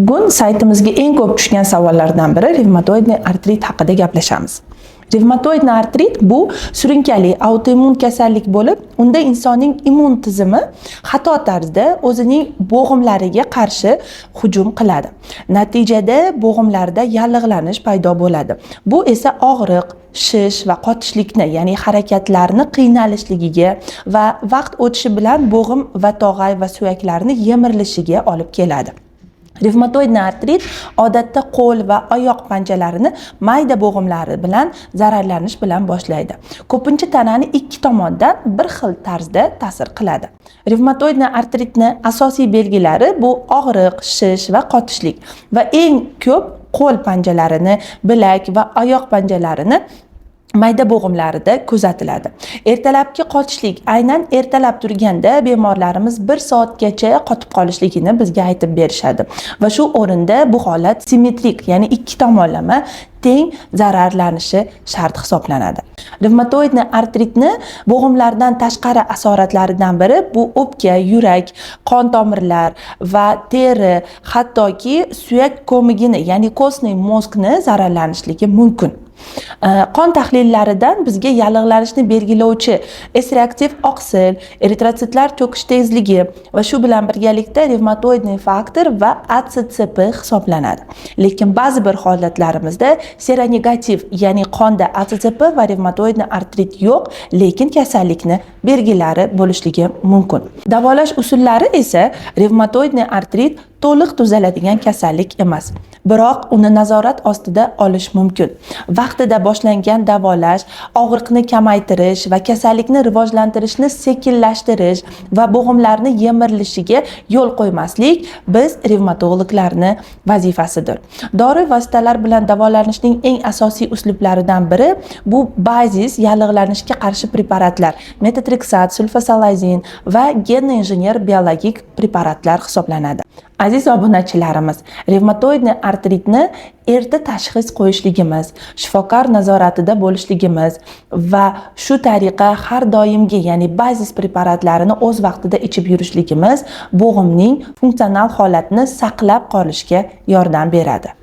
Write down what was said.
Bugun saytimizga eng ko'p tushgan savollardan biri revmatoidniy artrit haqida gaplashamiz. Revmatoidniy artrit bu surunkali autoimmun kasallik bo'lib, unda insonning immun tizimi xato tarzda o'zining bo'g'imlariga qarshi hujum qiladi. Natijada bo'g'imlarda yallig'lanish paydo bo'ladi. Bu esa og'riq, shish va qotishlikni, ya'ni harakatlarni qiynalishligiga va vaqt o'tishi bilan bo'g'im va tog'ay va suyaklarni yemirilishiga olib keladi. Revmatoidniy artrit odatda qo'l va oyoq panjalarini mayda bo'g'imlari bilan zararlanish bilan boshlaydi. Ko'pincha tanani ikki tomondan bir xil tarzda ta'sir qiladi. Revmatoidniy artritni asosiy belgilari bu og'riq, shish va qotishlik va eng ko'p qo'l panjalarini, bilak va oyoq panjalarini mayda bo'g'imlarida kuzatiladi. Ertalabki qotishlik aynan ertalab turganda bemorlarimiz 1 soatgacha qotib qolishligini bizga aytib berishadi. Va shu o'rinda bu holat simmetrik, ya'ni ikki tomonlama teng zararlanishi shart hisoblanadi. Revmatoidniy artritni bo'g'imlardan tashqari asoratlaridan biri bu o'pka, yurak, qon tomirlar va teri, hattoki suyak ko'migini, ya'ni kostniy mozgni zararlanishligi mumkin. Qon tahlillaridan bizga yallig'lanishni belgilovchi S-reaktiv oqsil, eritrotsitlar to'kish tezligi va shu bilan birgalikda revmatoidniy faktor va ACCP hisoblanadi. Lekin ba'zi bir holatlarimizda seronegativ, ya'ni qonda ACCP va revmatoidniy artrit yo'q, lekin kasallikni belgilari bo'lishligi mumkin. Davolash usullari esa revmatoidniy artrit to'liq tuzaladigan kasallik emas. Biroq uni nazorat ostida olish mumkin. Vaqtida boshlangan davolash, og'riqni kamaytirish va kasallikni rivojlantirishni sekinlashtirish va bo'g'imlarni yemirilishiga yo'l qo'ymaslik biz revmatologlarning vazifasidir. Dori vositalar bilan davolanishning eng asosiy uslublaridan biri bu bazis yallig'lanishga qarshi preparatlar, metotrexat, sulfasalazin va genni injener biologik preparatlar hisoblanadi. Aziz obunachilarimiz, revmatoidniy artritni erta tashxis qo'yishligimiz, shifokor nazoratida bo'lishligimiz va shu tariqa har doimgi, ya'ni bazis preparatlarini o'z vaqtida ichib yurishligimiz bo'g'imning funksional holatini saqlab qolishga yordam beradi.